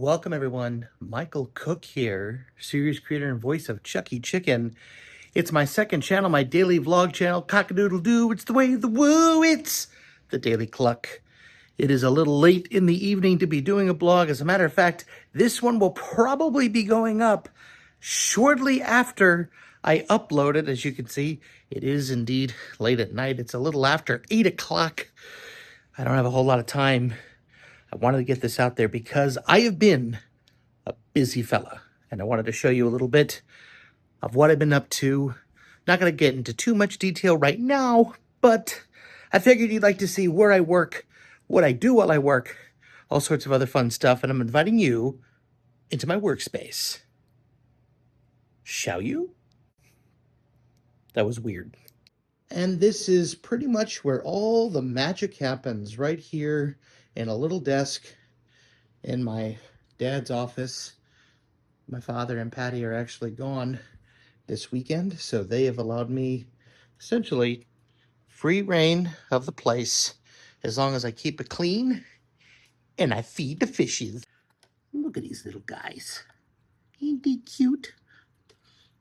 Welcome everyone, Michael Cook here, series creator and voice of Chucky Chicken. It's my second channel, my daily vlog channel, Cock-a-doodle-doo, it's the way of the woo, it's the Daily Cluck. It is a little late in the evening to be doing a vlog. As a matter of fact, this one will probably be going up shortly after I upload it. As you can see, it is indeed late at night. It's a little after 8 o'clock. I don't have a whole lot of time. I wanted to get this out there because I have been a busy fella, and I wanted to show you a little bit of what I've been up to. Not going to get into too much detail right now, but I figured you'd like to see where I work, what I do while I work, all sorts of other fun stuff, and I'm inviting you into my workspace. Shall you? That was weird. And this is pretty much where all the magic happens, right here in a little desk in my dad's office. My father and Patty are actually gone this weekend, so they have allowed me essentially free reign of the place as long as I keep it clean and I feed the fishes. Look at these little guys. Ain't they cute?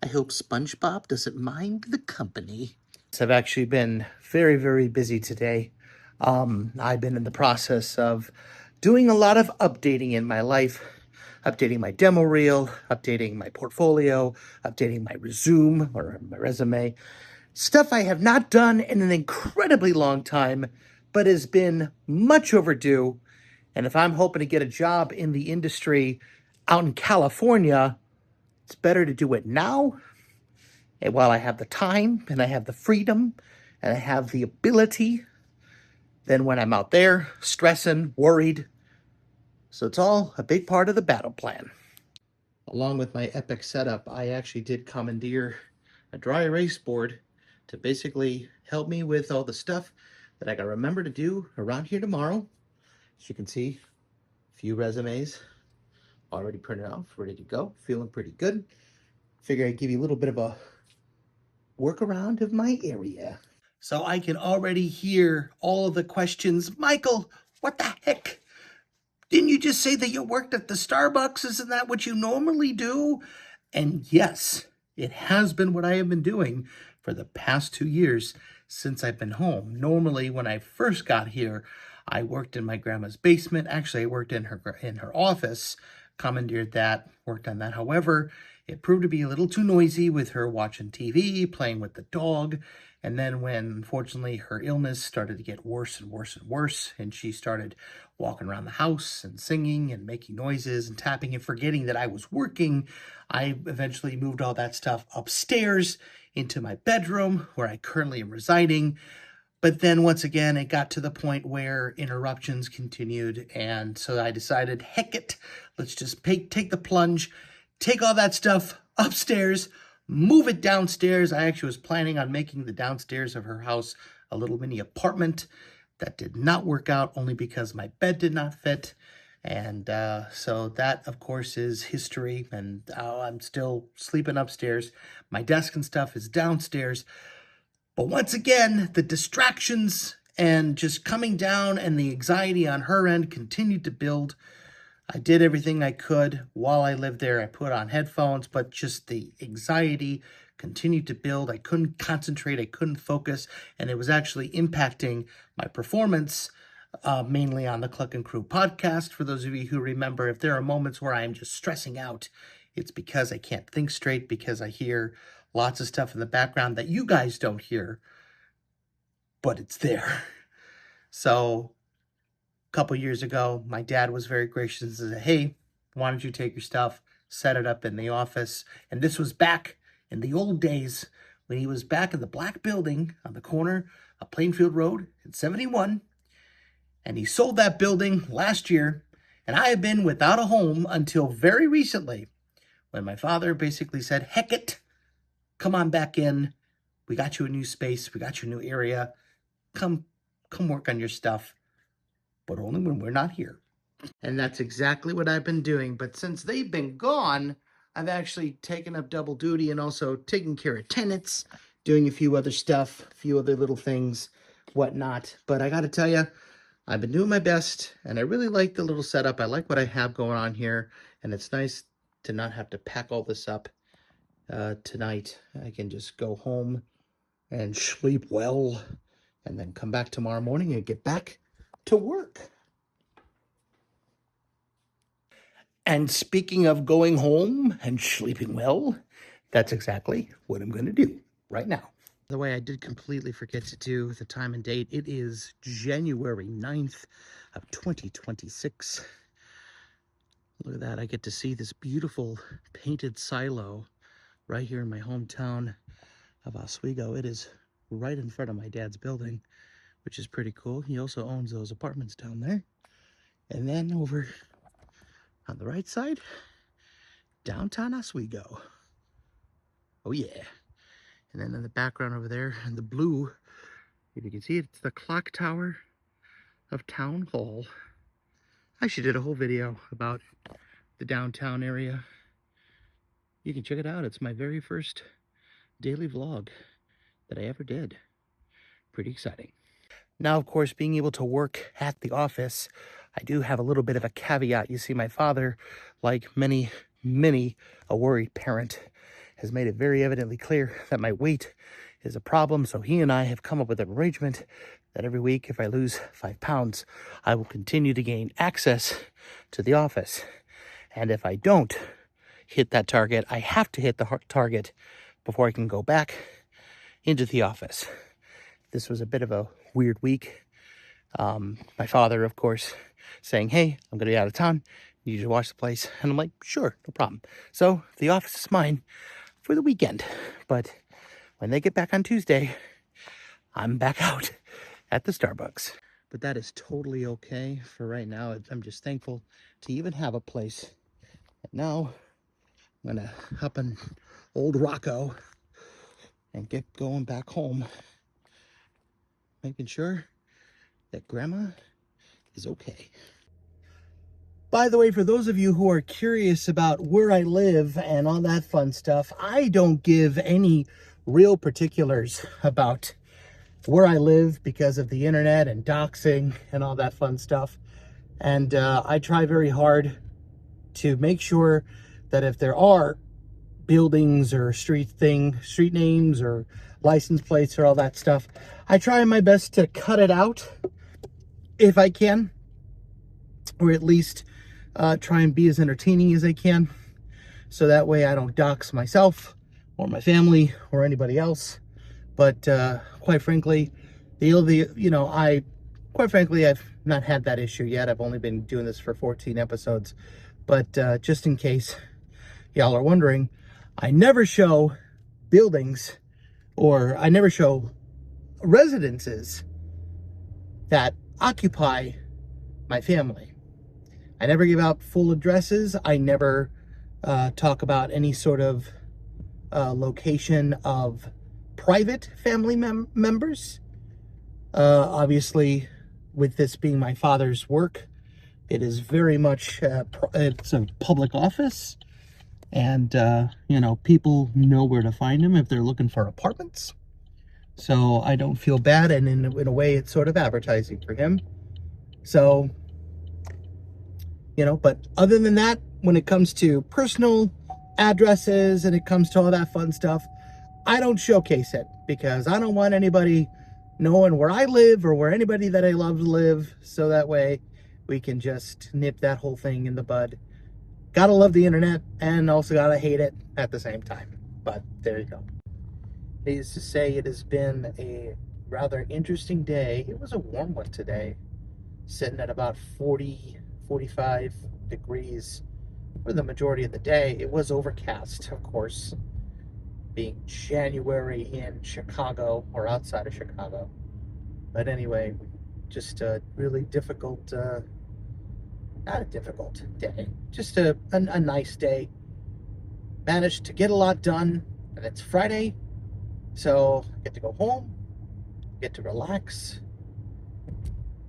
I hope SpongeBob doesn't mind the company. I've actually been very, very busy today. I've been in the process of doing a lot of updating in my life, updating my demo reel, updating my portfolio, updating my resume or my resume. Stuff I have not done in an incredibly long time, but has been much overdue. And if I'm hoping to get a job in the industry out in California, it's better to do it now. And while I have the time and I have the freedom and I have the ability, than when I'm out there stressing, worried. So it's all a big part of the battle plan. Along with my epic setup, I actually did commandeer a dry erase board to basically help me with all the stuff that I gotta remember to do around here tomorrow. As you can see, a few resumes already printed out, ready to go, feeling pretty good. Figure I'd give you a little bit of a workaround of my area. So I can already hear all of the questions. Michael, what the heck? Didn't you just say that you worked at the Starbucks? Isn't that what you normally do? And yes, it has been what I have been doing for the past 2 years since I've been home. Normally, when I first got here, I worked in my grandma's basement. Actually, I worked in her office, commandeered that, worked on that. However, it proved to be a little too noisy with her watching TV, playing with the dog. And then when, unfortunately, her illness started to get worse and worse and worse, and she started walking around the house and singing and making noises and tapping and forgetting that I was working, I eventually moved all that stuff upstairs into my bedroom where I currently am residing. But then once again, it got to the point where interruptions continued. And so I decided, heck it, let's just take the plunge, take all that stuff upstairs, move it downstairs. I actually was planning on making the downstairs of her house a little mini apartment. That did not work out, only because my bed did not fit. And so that, of course, is history. And I'm still sleeping upstairs. My desk and stuff is downstairs. But once again, the distractions and just coming down and the anxiety on her end continued to build. I did everything I could while I lived there. I put on headphones, but just the anxiety continued to build. I couldn't concentrate. I couldn't focus. And it was actually impacting my performance, mainly on the Cluck and Crew podcast. For those of you who remember, if there are moments where I'm just stressing out, it's because I can't think straight, because I hear lots of stuff in the background that you guys don't hear, but it's there. So couple years ago, my dad was very gracious and said, hey, why don't you take your stuff, set it up in the office? And this was back in the old days when he was back in the black building on the corner of Plainfield Road and 71. And he sold that building last year. And I have been without a home until very recently, when my father basically said, heck it, come on back in. We got you a new space. We got you a new area. Come work on your stuff, but only when we're not here. And that's exactly what I've been doing. But since they've been gone, I've actually taken up double duty and also taking care of tenants, doing a few other stuff, a few other little things, whatnot. But I got to tell you, I've been doing my best, and I really like the little setup. I like what I have going on here, and it's nice to not have to pack all this up tonight. I can just go home and sleep well, and then come back tomorrow morning and get back to work. And speaking of going home and sleeping well, that's exactly what I'm going to do right now. By the way, I did completely forget to do the time and date. It is January 9th of 2026. Look at that. I get to see this beautiful painted silo right here in my hometown of Oswego. It is right in front of my dad's building, which is pretty cool. He also owns those apartments down there. And then over on the right side, downtown Oswego. Oh yeah. And then in the background over there, in the blue, if you can see it, it's the clock tower of Town Hall. I actually did a whole video about the downtown area. You can check it out. It's my very first daily vlog that I ever did. Pretty exciting. Now, of course, being able to work at the office, I do have a little bit of a caveat. You see, my father, like many a worried parent, has made it very evidently clear that my weight is a problem. So he and I have come up with an arrangement that every week, if I lose 5 pounds, I will continue to gain access to the office. And if I don't hit that target, I have to hit the target before I can go back into the office. This was a bit of a weird week. My father, of course, saying, hey, I'm going to be out of town. You should watch the place. And I'm like, sure, no problem. So the office is mine for the weekend. But when they get back on Tuesday, I'm back out at the Starbucks. But that is totally okay for right now. I'm just thankful to even have a place. And now I'm going to hop in old Rocco and get going back home, making sure that Grandma is okay. By the way, for those of you who are curious about where I live and all that fun stuff, I don't give any real particulars about where I live because of the internet and doxing and all that fun stuff. And I try very hard to make sure that if there are buildings or street names or license plates or all that stuff, I try my best to cut it out if I can, or at least try and be as entertaining as I can, so that way I don't dox myself or my family or anybody else. But quite frankly, I've not had that issue yet. I've only been doing this for 14 episodes, but just in case y'all are wondering, I never show buildings, or I never show residences that occupy my family. I never give out full addresses. I never talk about any sort of location of private family members. Obviously, with this being my father's work, it is very much, it's a public office. And, people know where to find him if they're looking for apartments. So I don't feel bad, and in a way, it's sort of advertising for him. So, but other than that, when it comes to personal addresses and it comes to all that fun stuff, I don't showcase it because I don't want anybody knowing where I live or where anybody that I love live. So that way we can just nip that whole thing in the bud. Gotta love the internet and also gotta hate it at the same time. But there you go. Needless to say, it has been a rather interesting day. It was a warm one today, sitting at about 40, 45 degrees for the majority of the day. It was overcast, of course, being January in Chicago or outside of Chicago. But anyway, just a really difficult, not a difficult day, just a nice day. Managed to get a lot done, and it's Friday, so I get to go home, get to relax,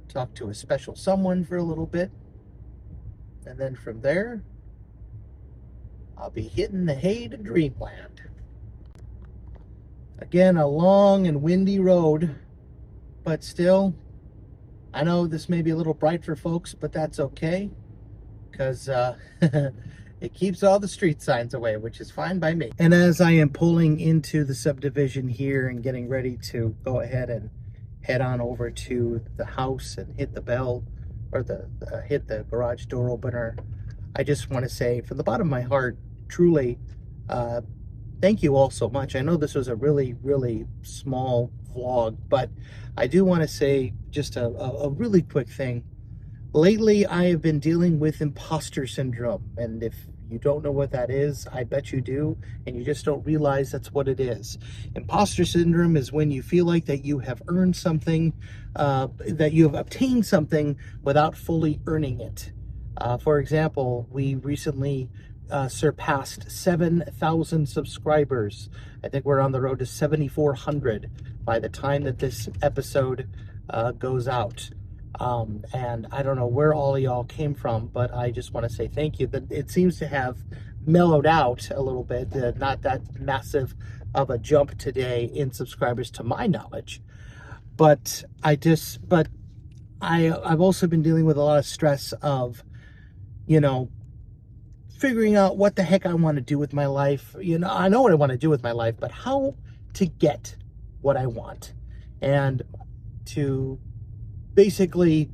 talk to a special someone for a little bit, and then from there, I'll be hitting the hay to dreamland. Again, a long and windy road, but still, I know this may be a little bright for folks, but that's okay, because it keeps all the street signs away, which is fine by me. And as I am pulling into the subdivision here and getting ready to go ahead and head on over to the house and hit the bell, or hit the garage door opener, I just want to say from the bottom of my heart, truly, uh, thank you all so much. I know this was a really, really small vlog, but I do want to say just a really quick thing. Lately, I have been dealing with imposter syndrome, and if you don't know what that is, I bet you do, and you just don't realize that's what it is. Imposter syndrome is when you feel like that you have earned something, that you have obtained something without fully earning it. For example, we recently surpassed 7,000 subscribers. I think we're on the road to 7,400 by the time that this episode goes out. And I don't know where all of y'all came from, but I just want to say thank you. That it seems to have mellowed out a little bit, not that massive of a jump today in subscribers to my knowledge. But I've also been dealing with a lot of stress of, you know, figuring out what the heck I want to do with my life. You know, I know what I want to do with my life, but how to get what I want. And to basically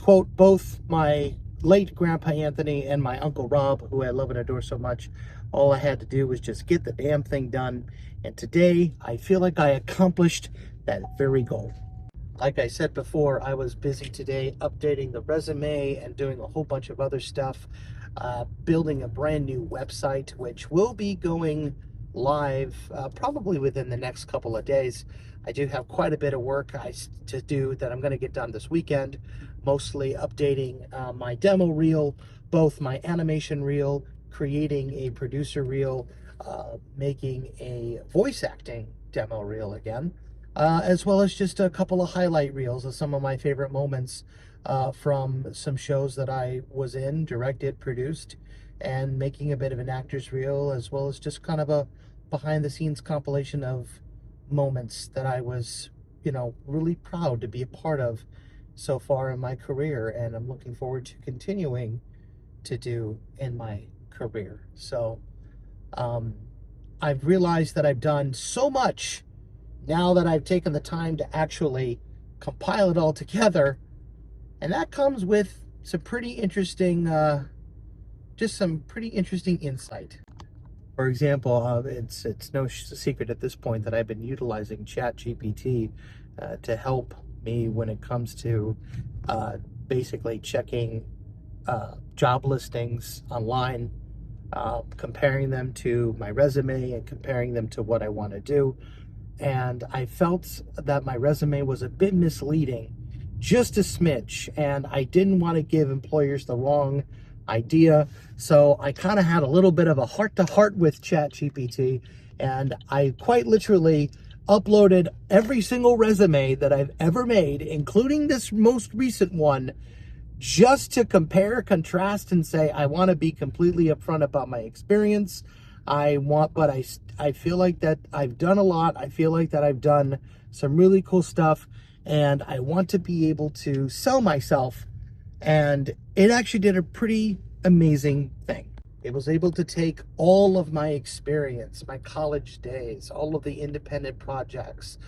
quote both my late Grandpa Anthony and my Uncle Rob, who I love and adore so much, all I had to do was just get the damn thing done. And today, I feel like I accomplished that very goal. Like I said before, I was busy today updating the resume and doing a whole bunch of other stuff, building a brand new website, which will be going live probably within the next couple of days. I do have quite a bit of work to do that I'm going to get done this weekend, mostly updating my demo reel, both my animation reel, creating a producer reel, making a voice acting demo reel again, as well as just a couple of highlight reels of some of my favorite moments from some shows that I was in, directed, produced, and making a bit of an actor's reel, as well as just kind of a behind the scenes compilation of moments that I was, you know, really proud to be a part of so far in my career, and I'm looking forward to continuing to do in my career. So I've realized that I've done so much now that I've taken the time to actually compile it all together, and that comes with some pretty interesting, just some pretty interesting insight. For example, it's no secret at this point that I've been utilizing ChatGPT to help me when it comes to basically checking job listings online, comparing them to my resume and comparing them to what I want to do. And I felt that my resume was a bit misleading, just a smidge, and I didn't want to give employers the wrong idea. So I kind of had a little bit of a heart-to-heart with ChatGPT, and I quite literally uploaded every single resume that I've ever made, including this most recent one, just to compare, contrast, and say, I want to be completely upfront about my experience. But I feel like that I've done a lot. I feel like that I've done some really cool stuff, and I want to be able to sell myself. And it actually did a pretty amazing thing. It was able to take all of my experience, my college days, all of the independent projects,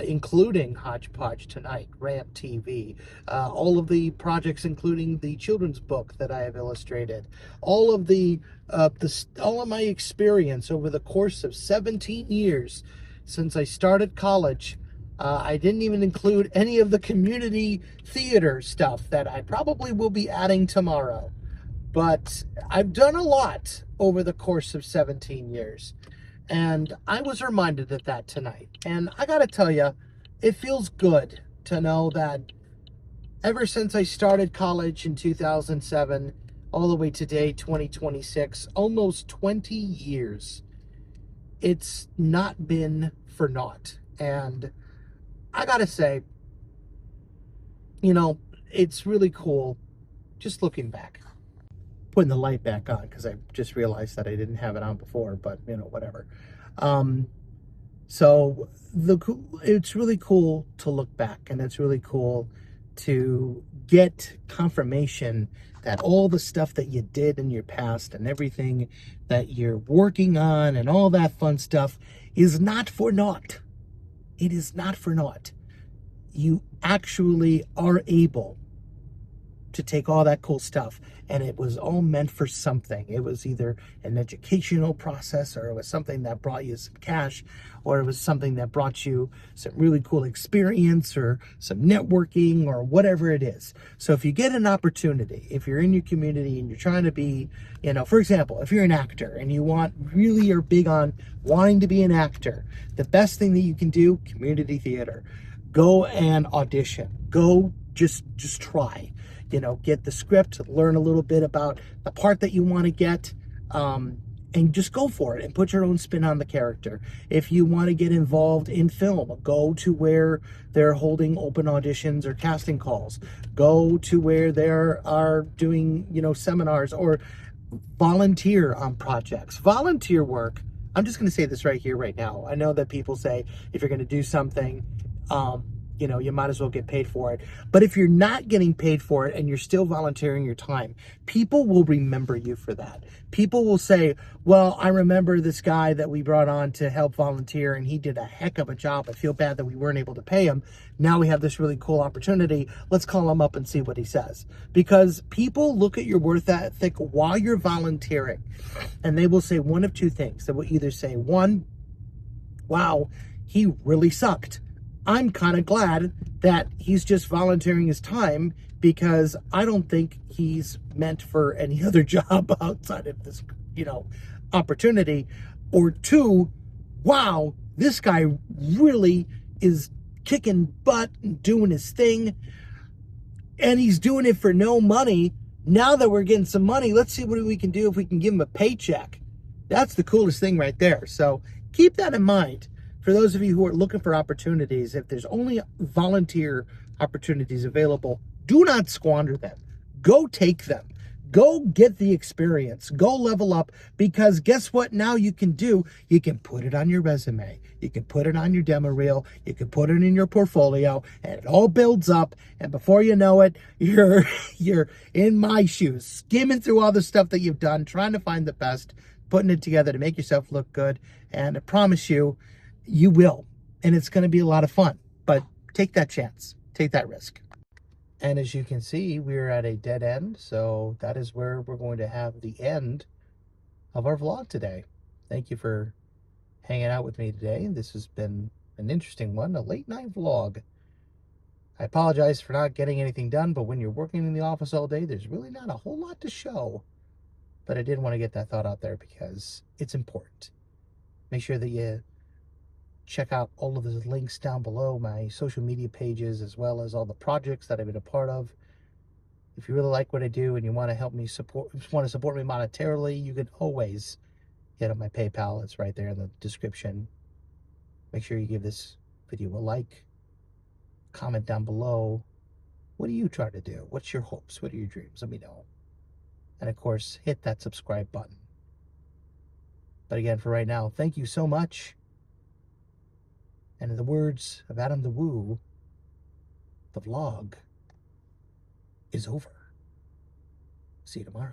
including Hodgepodge Tonight, Ramp TV, all of the projects, including the children's book that I have illustrated, all of all of my experience over the course of 17 years since I started college. I didn't even include any of the community theater stuff that I probably will be adding tomorrow. But I've done a lot over the course of 17 years. And I was reminded of that tonight. And I got to tell you, it feels good to know that ever since I started college in 2007, all the way today, 2026, almost 20 years, it's not been for naught. And I got to say, you know, it's really cool just looking back. Putting the light back on because I just realized that I didn't have it on before, but you know, whatever. So it's really cool to look back, and it's really cool to get confirmation that all the stuff that you did in your past and everything that you're working on and all that fun stuff is not for naught. It is not for naught. You actually are able to take all that cool stuff, and it was all meant for something. It was either an educational process, or it was something that brought you some cash, or it was something that brought you some really cool experience or some networking or whatever it is. So if you get an opportunity, if you're in your community and you're trying to be, for example, if you're an actor and you really are big on wanting to be an actor, the best thing that you can do, community theater. Go and audition. Go just try. Get the script, learn a little bit about the part that you want to get, and just go for it and put your own spin on the character. If you want to get involved in film, go to where they're holding open auditions or casting calls. Go to where they are doing, seminars, or volunteer on projects. Volunteer work, I'm just going to say this right here, right now. I know that people say if you're going to do something, you might as well get paid for it. But if you're not getting paid for it and you're still volunteering your time, people will remember you for that. People will say, well, I remember this guy that we brought on to help volunteer and he did a heck of a job. I feel bad that we weren't able to pay him. Now we have this really cool opportunity. Let's call him up and see what he says. Because people look at your work ethic while you're volunteering, and they will say one of two things. They will either say, one, wow, he really sucked. I'm kind of glad that he's just volunteering his time, because I don't think he's meant for any other job outside of this, opportunity. Or two, wow, this guy really is kicking butt and doing his thing, and he's doing it for no money. Now that we're getting some money, let's see what we can do if we can give him a paycheck. That's the coolest thing right there. So keep that in mind. For those of you who are looking for opportunities, if there's only volunteer opportunities available, do not squander them. Go take them. Go get the experience. Go level up, because guess what now you can do? You can put it on your resume. You can put it on your demo reel. You can put it in your portfolio, and it all builds up. And before you know it, you're in my shoes, skimming through all the stuff that you've done, trying to find the best, putting it together to make yourself look good. And I promise you, you will, and it's going to be a lot of fun. But take that chance, take that risk. And as you can see, we're at a dead end, so that is where we're going to have the end of our vlog today. Thank you for hanging out with me today. This has been an interesting one, a late night vlog. I apologize for not getting anything done, but when you're working in the office all day, there's really not a whole lot to show. But I did want to get that thought out there because it's important. Make sure that you check out all of the links down below, my social media pages, as well as all the projects that I've been a part of. If you really like what I do and you want to help me support me monetarily, you can always hit up my PayPal. It's right there in the description. Make sure you give this video a like. Comment down below. What are you trying to do? What's your hopes? What are your dreams? Let me know. And of course, hit that subscribe button. But again, for right now, thank you so much. And in the words of Adam the Woo, the vlog is over. See you tomorrow.